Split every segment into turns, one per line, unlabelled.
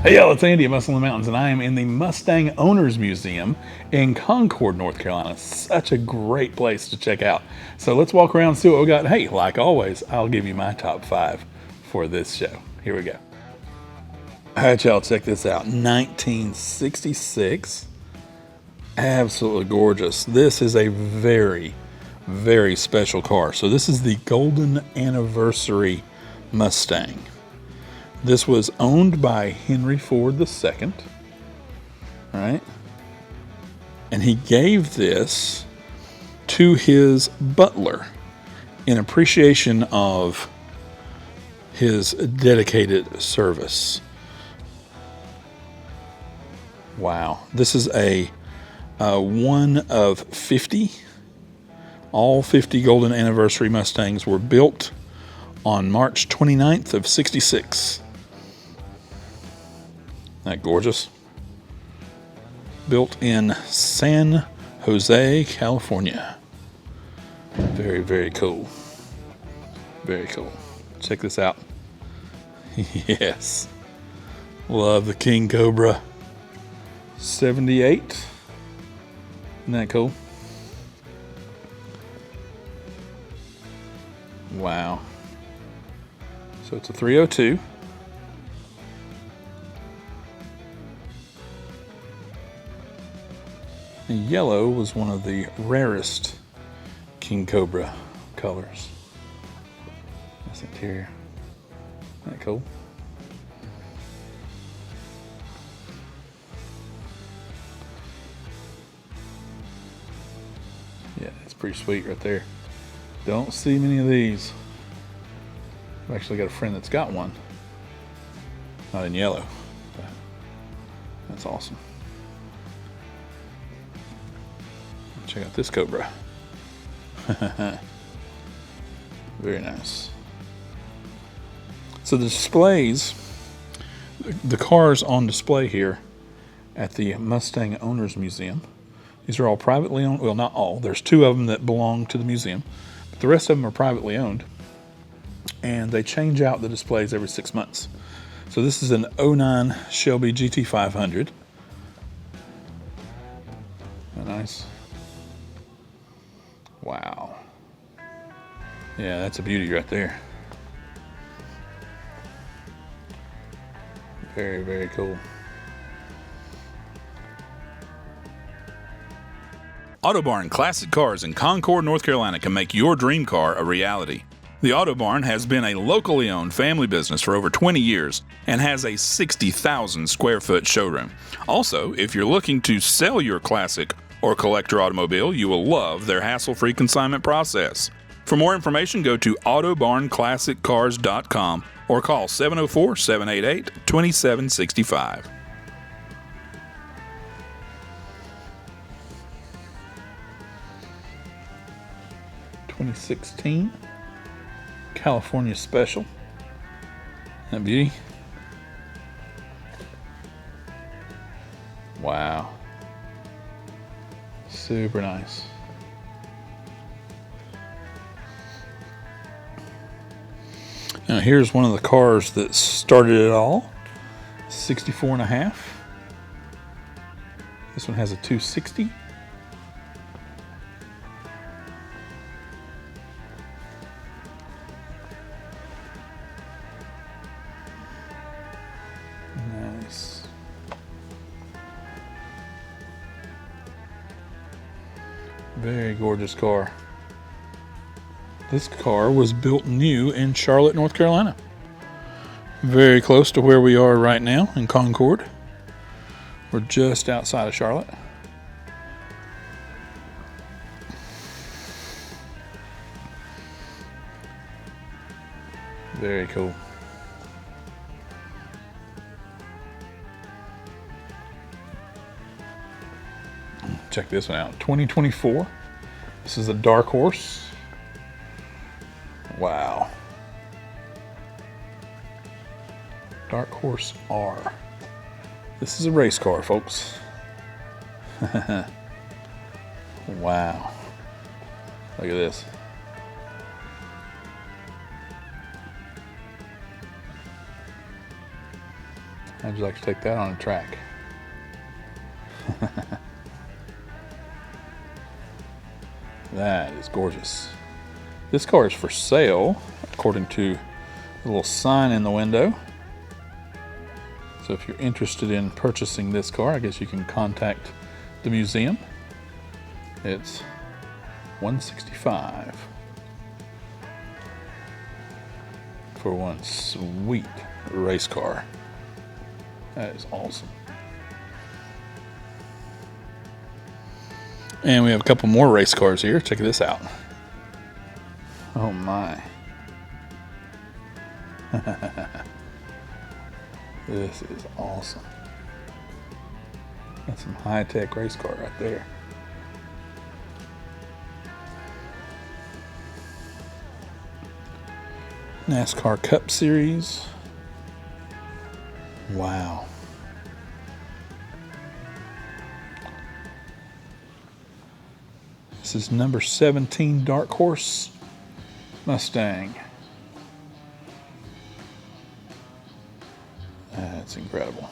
Hey y'all, it's Andy at Muscle in the Mountains, and I am in the Mustang Owners Museum in Concord, North Carolina. Such a great place to check out. So let's walk around and see what we got. Hey, like always, I'll give you my top 5 for this show. Here we go. All right, y'all, check this out. 1966. Absolutely gorgeous. This is a very, very special car. So this is the Golden Anniversary Mustang. This was owned by Henry Ford II, right? And he gave this to his butler in appreciation of his dedicated service. Wow. This is a one of 50. All 50 Golden Anniversary Mustangs were built on March 29th of 66. Isn't that gorgeous? Built in San Jose, California. Very, very cool. Very cool. Check this out. Yes. Love the King Cobra. 78. Isn't that cool? Wow. So it's a 302. The yellow was one of the rarest King Cobra colors. Nice interior. Isn't that cool? Yeah, it's pretty sweet right there. Don't see many of these. I've actually got a friend that's got one. Not in yellow, but that's awesome. Check out this Cobra. Very nice. So the displays, the cars on display here at the Mustang Owners Museum, these are all privately owned. Well, not all. There's 2 of them that belong to the museum, but the rest of them are privately owned. And they change out the displays every 6 months. So this is an 09 Shelby GT500. Nice. Wow. Yeah, that's a beauty right there. Very, very cool. Autobarn Classic Cars in Concord, North Carolina can make your dream car a reality. The Autobarn has been a locally owned family business for over 20 years and has a 60,000 square foot showroom. Also, if you're looking to sell your classic or collector automobile, you will love their hassle-free consignment process. For more information, go to autobarnclassiccars.com or call 704-788-2765. (2016) California Special. That beauty. Wow. Super nice. Now here's one of the cars that started it all. 64 and a half. This one has a 260. Nice. Very gorgeous car. This car was built new in Charlotte, North Carolina. Very close to where we are right now in Concord. We're just outside of Charlotte. Very cool. Check this one out. 2024. This is a dark horse. Wow. Dark Horse R. This is a race car, folks. Wow. Look at this. How'd you like to take that on a track? That is gorgeous. This car is for sale, according to the little sign in the window. So if you're interested in purchasing this car, I guess you can contact the museum. It's $165 for one sweet race car. That is awesome. And we have a couple more race cars here. Check this out. Oh my. This is awesome. That's some high-tech race car right there. NASCAR Cup Series. Wow. This is number 17 Dark Horse Mustang. That's incredible.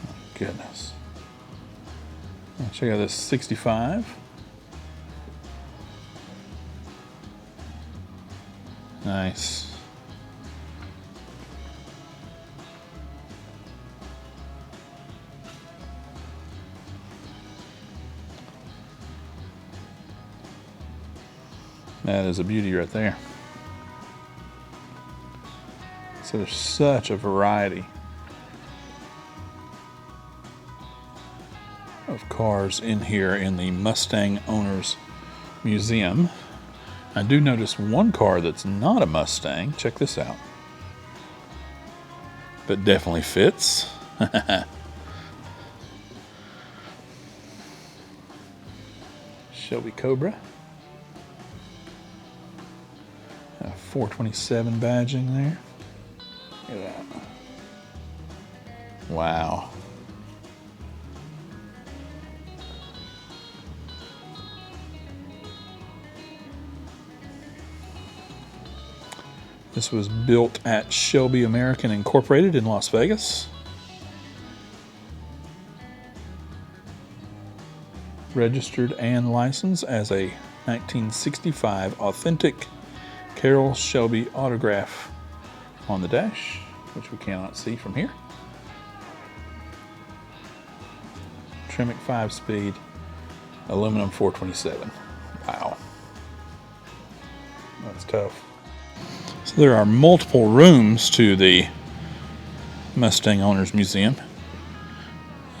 Oh, goodness. Now check out this 65. Nice. That is a beauty right there. So there's such a variety of cars in here in the Mustang Owners Museum. I do notice one car that's not a Mustang. Check this out. But definitely fits. Shelby Cobra. 427 badging there. Look at that. Wow. This was built at Shelby American Incorporated in Las Vegas. Registered and licensed as a 1965 authentic Carroll Shelby autograph on the dash, which we cannot see from here. Tremec 5-speed, aluminum 427. Wow. That's tough. So there are multiple rooms to the Mustang Owners Museum.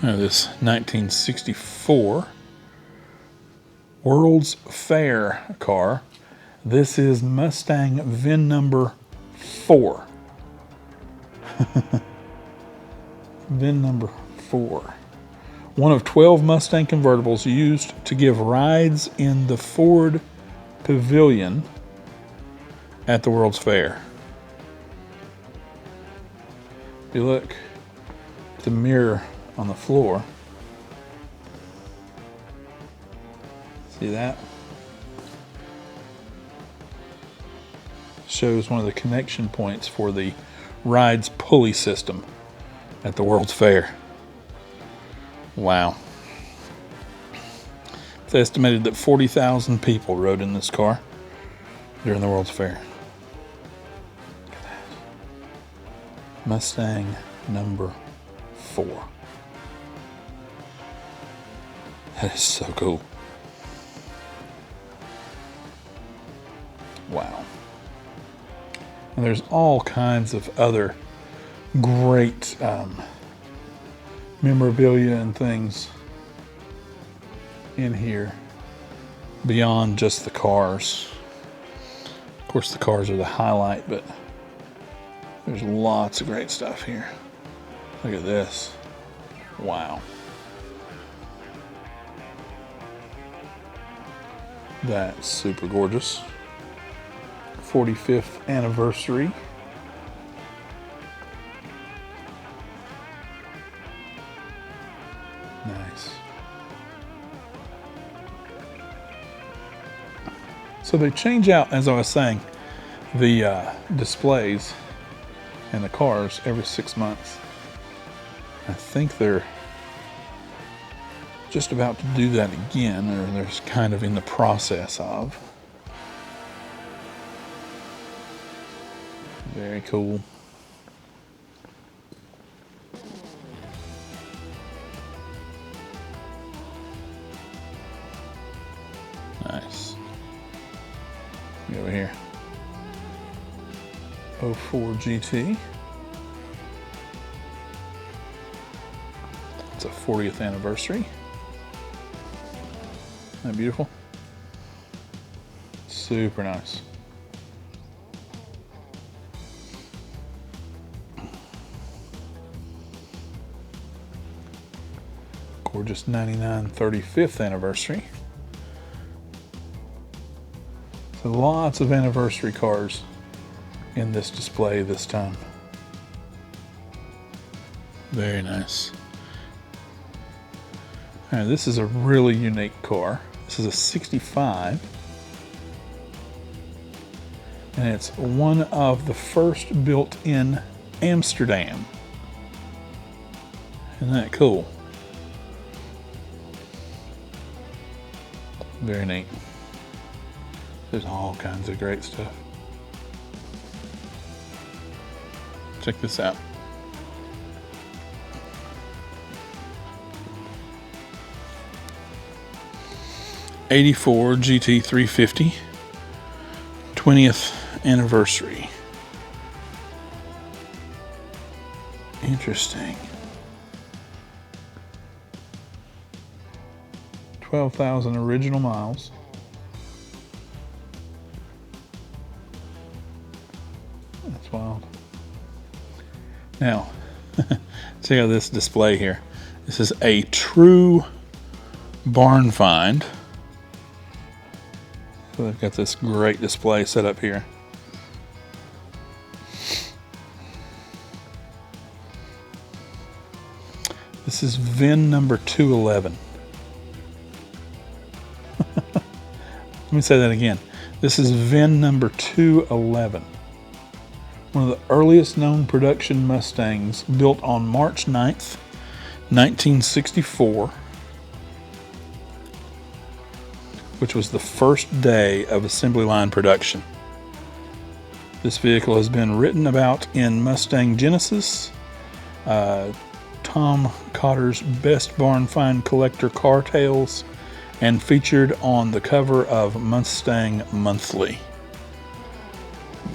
This 1964 World's Fair car. This is Mustang VIN number 4. VIN number 4. One of 12 Mustang convertibles used to give rides in the Ford Pavilion at the World's Fair. If you look at the mirror on the floor, see that? Shows one of the connection points for the rides pulley system at the World's Fair. Wow. It's estimated that 40,000 people rode in this car during the World's Fair. Look at that. Mustang number 4. That is so cool. Wow. And there's all kinds of other great memorabilia and things in here beyond just the cars. Of course, the cars are the highlight, but there's lots of great stuff here. Look at this. Wow. That's super gorgeous. 45th anniversary. Nice. So they change out, as I was saying, the displays and the cars every 6 months. I think they're just about to do that again, or they're kind of in the process of. Very cool. Nice. Go over here. 04 GT. It's a 40th anniversary. Isn't that beautiful? Super nice. Gorgeous 99 35th anniversary. So lots of anniversary cars in this display this time. Very nice. All right, this is a really unique car. This is a 65. And it's one of the first built in Amsterdam. Isn't that cool? Very neat. There's all kinds of great stuff. Check this out. '84 GT 350, 20th anniversary. Interesting. 12,000 original miles. That's wild. Now, check out this display here. This is a true barn find. So they've got this great display set up here. This is VIN number 211. Let me say that again. This is VIN number 211. One of the earliest known production Mustangs, built on March 9th, 1964, which was the first day of assembly line production. This vehicle has been written about in Mustang Genesis, Tom Cotter's Best Barn Find Collector Car Tales, and featured on the cover of Mustang Monthly.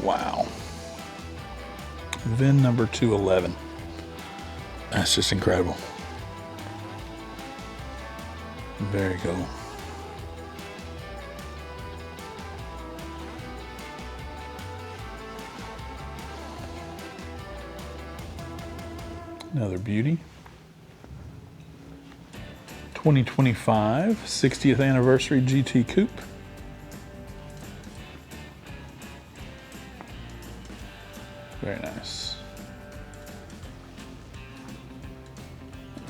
Wow. VIN number 211. That's just incredible. Very cool. Another beauty. 2025 60th anniversary GT Coupe. Very nice.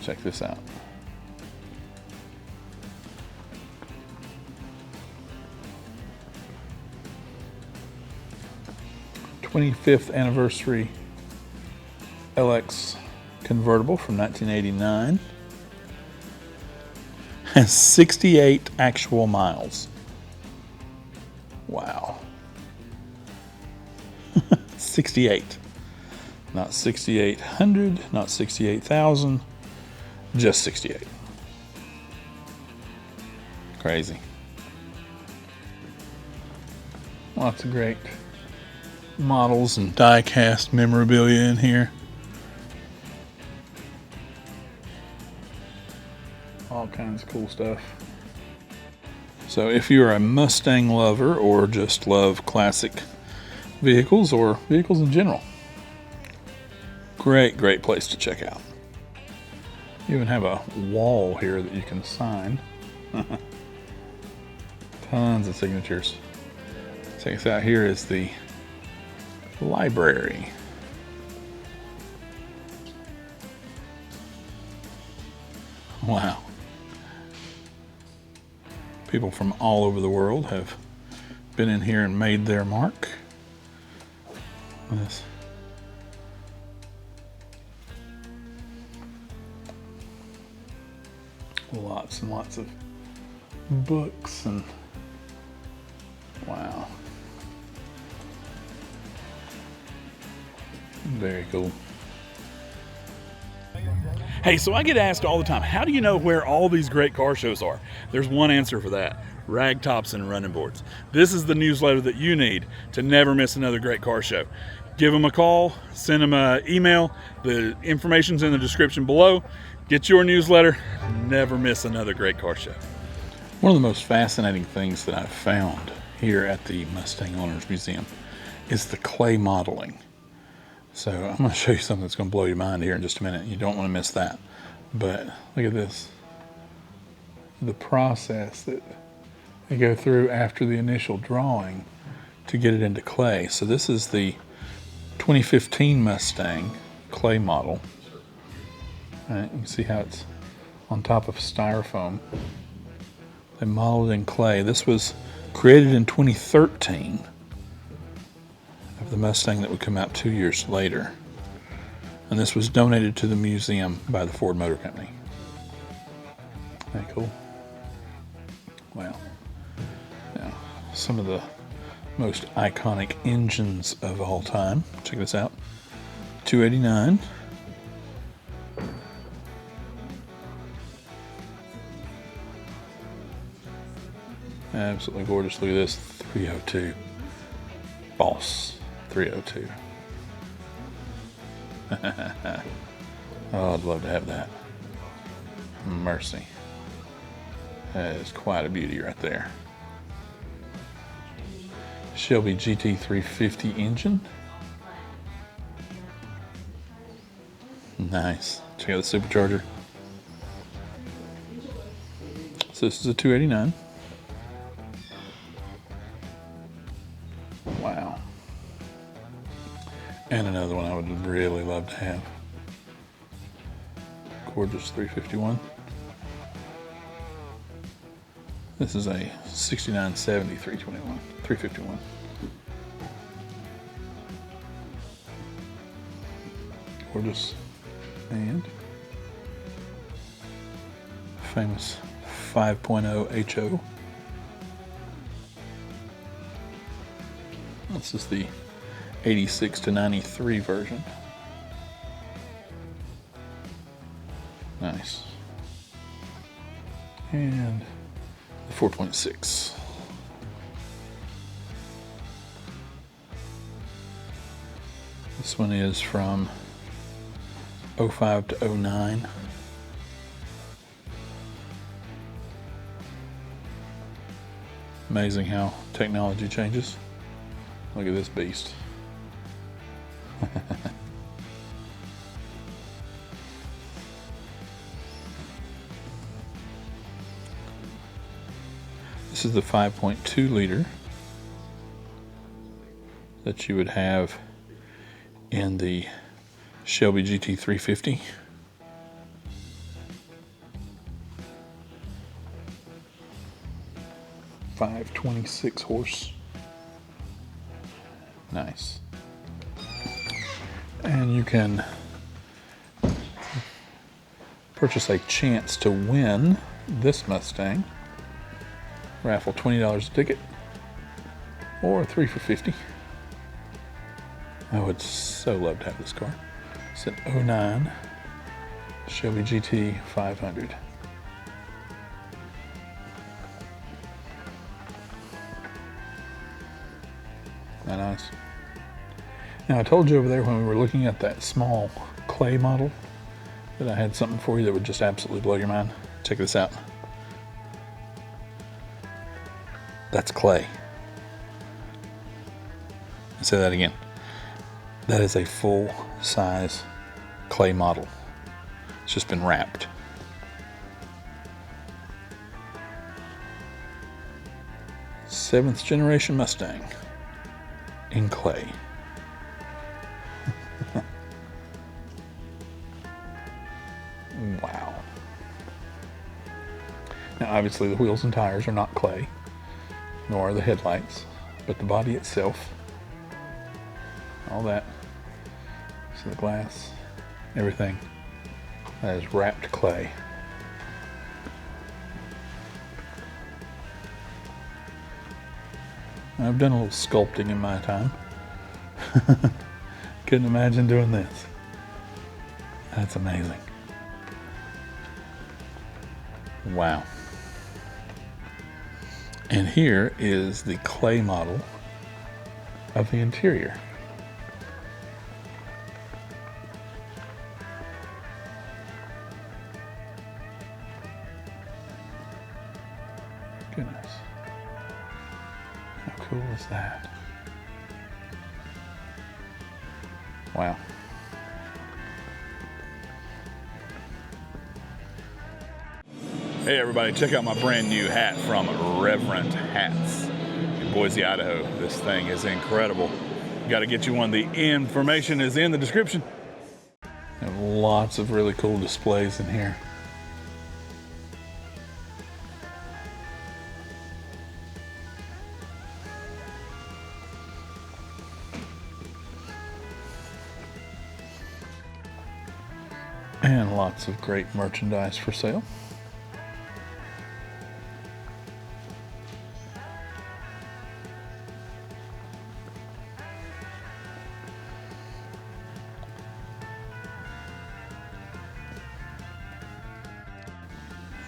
Check this out. '25th anniversary LX convertible from 1989. Has 68 actual miles. Wow. 68. Not 6,800, not 68,000, just 68. Crazy. Lots of great models and die-cast memorabilia in here. All kinds of cool stuff. So if you're a Mustang lover or just love classic vehicles or vehicles in general, great place to check out. You even have a wall here that you can sign. Tons of signatures. Check this out. Here is the library. Wow. People from all over the world have been in here and made their mark. This Lots and lots of books and wow. Very cool. Hey, so I get asked all the time, how do you know where all these great car shows are? There's one answer for that: Ragtops and Running Boards. This is the newsletter that you need to never miss another great car show. Give them a call, send them an email. The information's in the description below. Get your newsletter, never miss another great car show. One of the most fascinating things that I've found here at the Mustang Owners Museum is the clay modeling. So I'm going to show you something that's going to blow your mind here in just a minute. You don't want to miss that. But look at this. The process that they go through after the initial drawing to get it into clay. So this is the 2015 Mustang clay model. All right, you can see how it's on top of styrofoam. They modeled in clay. This was created in 2013. Of the Mustang that would come out 2 years later. And this was donated to the museum by the Ford Motor Company. Isn't that cool? Wow. Now, some of the most iconic engines of all time. Check this out. 289. Absolutely gorgeous. Look at this. 302. Boss. 302. Oh, I'd love to have that. Mercy. That is quite a beauty right there. Shelby GT350 engine. Nice. Check out the supercharger. So this is a 289. Wow. And another one I would really love to have. Gorgeous 351. This is a 6970 351. Gorgeous. And famous 5.0 HO. This is the 86 to 93 version. Nice. And the 4.6. This one is from 05 to 09. Amazing how technology changes. Look at this beast. This is the 5.2 liter that you would have in the Shelby GT350. .526 horse. Nice. And you can purchase a chance to win this Mustang. Raffle $20 a ticket, or 3 for $50. I would so love to have this car. It's an 09 Shelby GT 500. Isn't that nice? Now I told you over there when we were looking at that small clay model that I had something for you that would just absolutely blow your mind. Check this out. That's clay. I'll say that again. That is a full-size clay model. It's just been wrapped. Seventh generation Mustang in clay. Wow. Now obviously the wheels and tires are not clay, nor are the headlights, but the body itself, all that, so the glass, everything, that is wrapped clay. I've done a little sculpting in my time. Couldn't imagine doing this. That's amazing. Wow. And here is the clay model of the interior. Goodness. How cool is that? Wow. Hey everybody, check out my brand new hat from Reverend Hats in Boise, Idaho. This thing is incredible. Got to get you one. The information is in the description. Have lots of really cool displays in here. And lots of great merchandise for sale.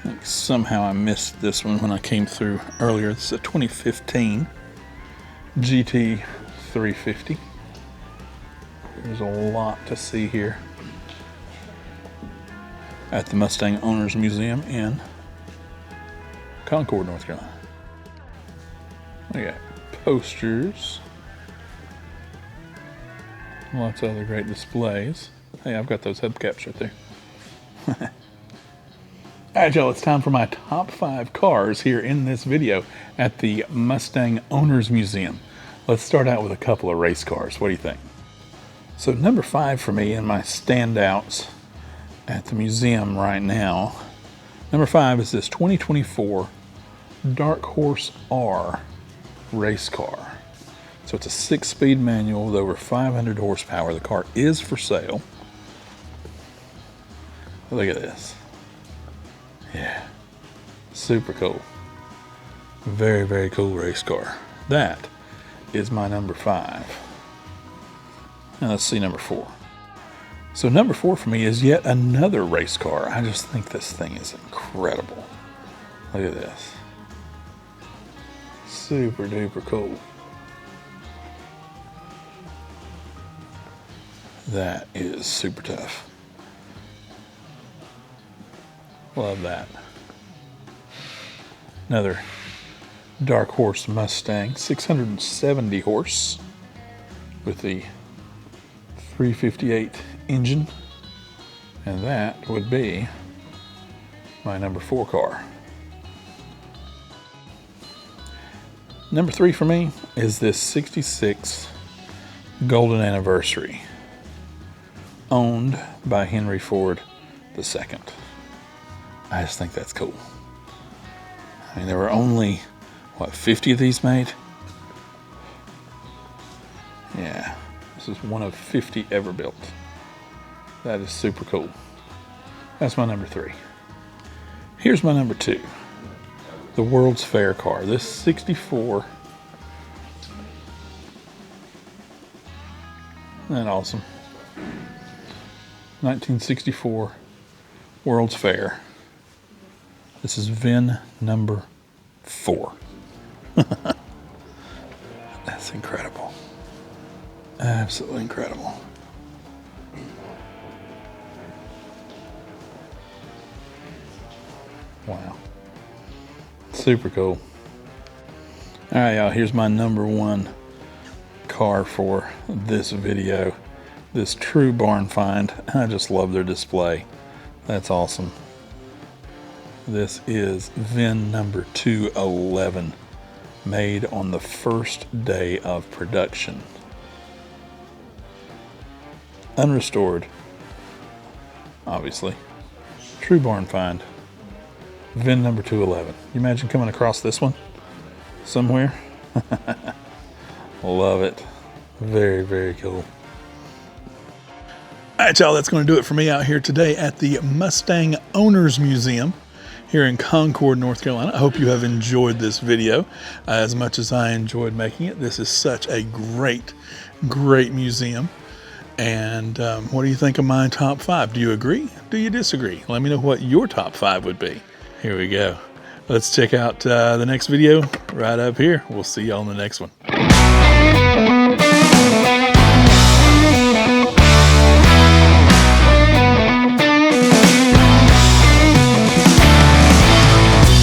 I think somehow I missed this one when I came through earlier. This is a 2015 GT 350. There's a lot to see here at the Mustang Owners Museum in Concord, North Carolina. We got posters, lots of other great displays. Hey, I've got those hubcaps right there. Alright y'all, it's time for my top 5 cars here in this video at the Mustang Owners Museum. Let's start out with a couple of race cars. What do you think? So number 5 for me in my standouts at the museum right now, number 5 is this 2024 Dark Horse R race car. So it's a 6-speed manual with over 500 horsepower. The car is for sale. Look at this. Yeah, super cool. Very, very cool race car. That is my number 5. Now let's see number 4. So number 4 for me is yet another race car. I just think this thing is incredible. Look at this. Super duper cool. That is super tough. Love that. Another Dark Horse Mustang, 670 horse with the 358 engine, and that would be my number 4 car. Number 3 for me is this 66 Golden Anniversary, owned by Henry Ford II. I just think that's cool. I mean, there were only, what, 50 of these made? Yeah, this is one of 50 ever built. That is super cool. That's my number 3. Here's my number 2. The World's Fair car. This 64. Isn't that awesome? 1964 World's Fair. This is VIN number 4. That's incredible. Absolutely incredible. Wow. Super cool. Alright y'all, here's my number 1 car for this video. This true barn find. I just love their display. That's awesome. This is VIN number 211, made on the first day of production. Unrestored, obviously. True barn find. VIN number 211. You imagine coming across this one somewhere? Love it. Very, very cool. All right, y'all, that's going to do it for me out here today at the Mustang Owners Museum here in Concord, North Carolina. I hope you have enjoyed this video as much as I enjoyed making it. This is such a great museum. And what do you think of my top 5? Do you agree? Do you disagree? Let me know what your top 5 would be. Here we go. Let's check out the next video right up here. We'll see y'all in the next one.